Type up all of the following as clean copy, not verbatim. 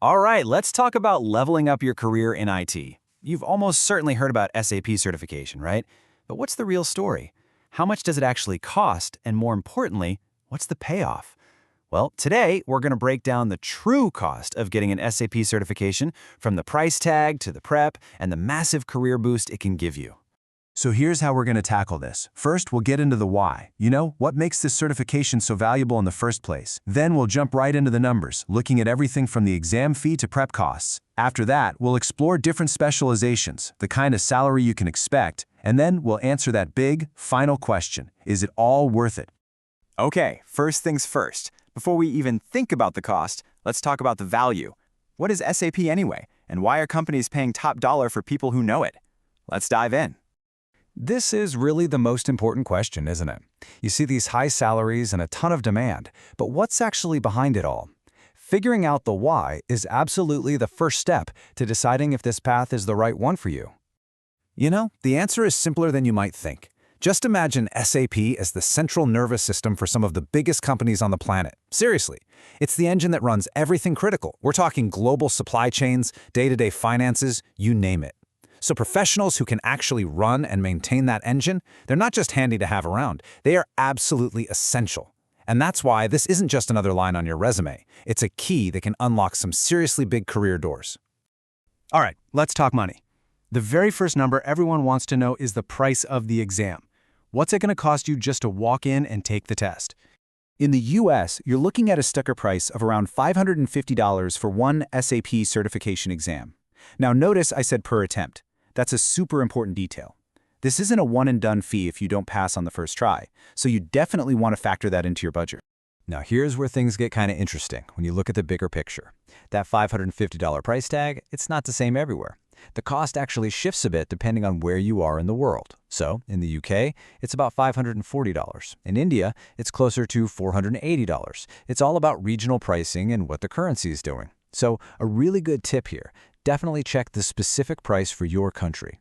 All right, let's talk about leveling up your career in IT. You've almost certainly heard about SAP certification, right? But what's the real story? How much does it actually cost? And more importantly, what's the payoff? Well, today we're going to break down the true cost of getting an SAP certification, from the price tag to the prep and the massive career boost it can give you. So here's how we're going to tackle this. First, we'll get into the why. What makes this certification so valuable in the first place? Then we'll jump right into the numbers, looking at everything from the exam fee to prep costs. After that, we'll explore different specializations, the kind of salary you can expect, and then we'll answer that big, final question: is it all worth it? Okay, first things first. Before we even think about the cost, let's talk about the value. What is SAP anyway, and why are companies paying top dollar for people who know it? Let's dive in. This is really the most important question, isn't it? You see these high salaries and a ton of demand, but what's actually behind it all? Figuring out the why is absolutely the first step to deciding if this path is the right one for you. The answer is simpler than you might think. Just imagine SAP as the central nervous system for some of the biggest companies on the planet. Seriously, it's the engine that runs everything critical. We're talking global supply chains, day-to-day finances, you name it. So professionals who can actually run and maintain that engine, they're not just handy to have around, they are absolutely essential. And that's why this isn't just another line on your resume. It's a key that can unlock some seriously big career doors. All right, let's talk money. The very first number everyone wants to know is the price of the exam. What's it going to cost you just to walk in and take the test? In the US, you're looking at a sticker price of around $550 for one SAP certification exam. Now notice I said per attempt. That's a super important detail. This isn't a one-and-done fee if you don't pass on the first try, so you definitely want to factor that into your budget. Now here's where things get kind of interesting when you look at the bigger picture. That $550 price tag, it's not the same everywhere. The cost actually shifts a bit depending on where you are in the world. So, in the UK, it's about $540. In India, it's closer to $480. It's all about regional pricing and what the currency is doing. So, a really good tip here: definitely check the specific price for your country.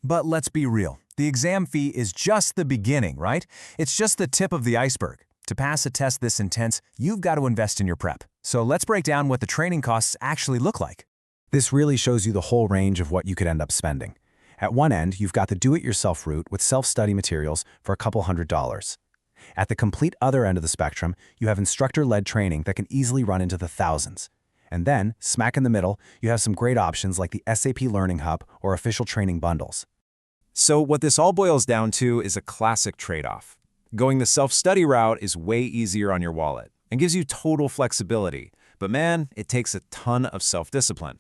But let's be real. The exam fee is just the beginning, right? It's just the tip of the iceberg. To pass a test this intense, you've got to invest in your prep. So let's break down what the training costs actually look like. This really shows you the whole range of what you could end up spending. At one end, you've got the do-it-yourself route with self-study materials for a couple $100s. At the complete other end of the spectrum, you have instructor-led training that can easily run into the thousands. And then, smack in the middle, you have some great options like the SAP Learning Hub or official training bundles. So what this all boils down to is a classic trade-off. Going the self-study route is way easier on your wallet and gives you total flexibility, but man, it takes a ton of self-discipline.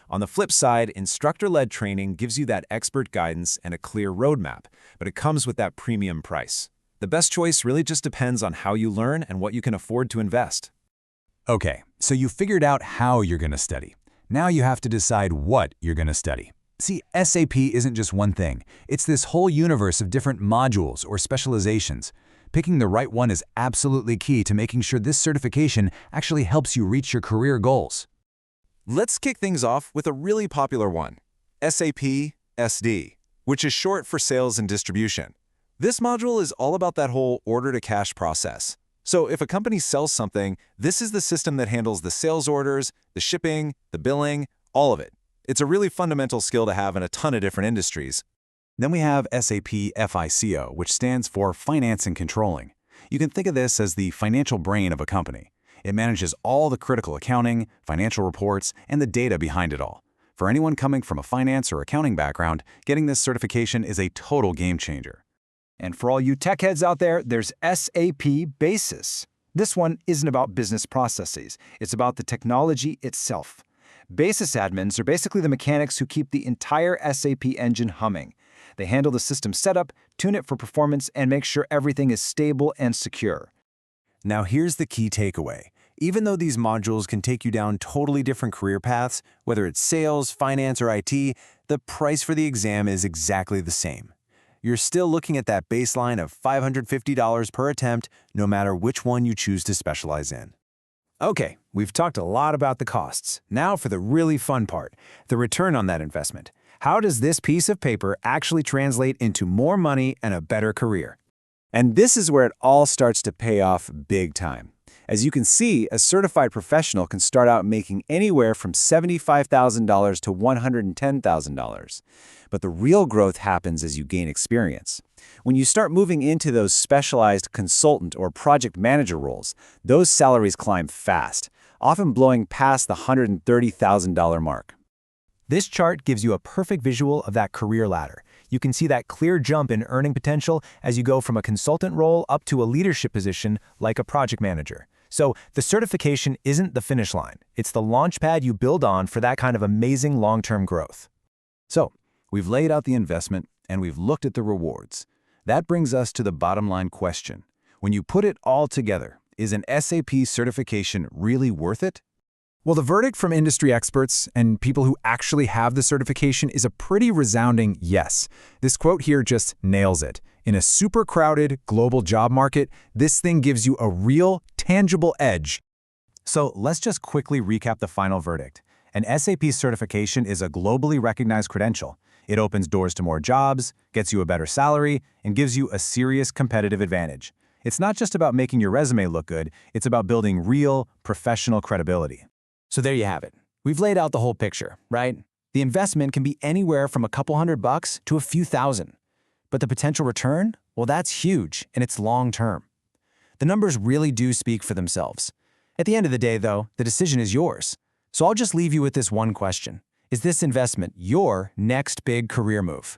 On the flip side, instructor-led training gives you that expert guidance and a clear roadmap, but it comes with that premium price. The best choice really just depends on how you learn and what you can afford to invest. Okay, so you figured out how you're going to study. Now you have to decide what you're going to study. See, SAP isn't just one thing. It's this whole universe of different modules or specializations. Picking the right one is absolutely key to making sure this certification actually helps you reach your career goals. Let's kick things off with a really popular one, SAP SD, which is short for Sales and Distribution. This module is all about that whole order-to-cash process. So if a company sells something, this is the system that handles the sales orders, the shipping, the billing, all of it. It's a really fundamental skill to have in a ton of different industries. Then we have SAP FICO, which stands for Finance and Controlling. You can think of this as the financial brain of a company. It manages all the critical accounting, financial reports, and the data behind it all. For anyone coming from a finance or accounting background, getting this certification is a total game changer. And for all you tech heads out there, there's SAP Basis. This one isn't about business processes. It's about the technology itself. Basis admins are basically the mechanics who keep the entire SAP engine humming. They handle the system setup, tune it for performance, and make sure everything is stable and secure. Now here's the key takeaway. Even though these modules can take you down totally different career paths, whether it's sales, finance, or IT, the price for the exam is exactly the same. You're still looking at that baseline of $550 per attempt, no matter which one you choose to specialize in. Okay, we've talked a lot about the costs. Now for the really fun part, the return on that investment. How does this piece of paper actually translate into more money and a better career? And this is where it all starts to pay off big time. As you can see, a certified professional can start out making anywhere from $75,000 to $110,000. But the real growth happens as you gain experience. When you start moving into those specialized consultant or project manager roles, those salaries climb fast, often blowing past the $130,000 mark. This chart gives you a perfect visual of that career ladder. You can see that clear jump in earning potential as you go from a consultant role up to a leadership position like a project manager. So the certification isn't the finish line. It's the launch pad you build on for that kind of amazing long-term growth. So, we've laid out the investment and we've looked at the rewards. That brings us to the bottom line question. When you put it all together, is an SAP certification really worth it? Well, the verdict from industry experts and people who actually have the certification is a pretty resounding yes. This quote here just nails it. In a super crowded global job market, this thing gives you a real, tangible edge. So let's just quickly recap the final verdict. An SAP certification is a globally recognized credential. It opens doors to more jobs, gets you a better salary, and gives you a serious competitive advantage. It's not just about making your resume look good, it's about building real, professional credibility. So there you have it. We've laid out the whole picture, right? The investment can be anywhere from a couple $100 to a few thousand. But the potential return? Well, that's huge, and it's long-term. The numbers really do speak for themselves. At the end of the day, though, the decision is yours. So I'll just leave you with this one question. Is this investment your next big career move?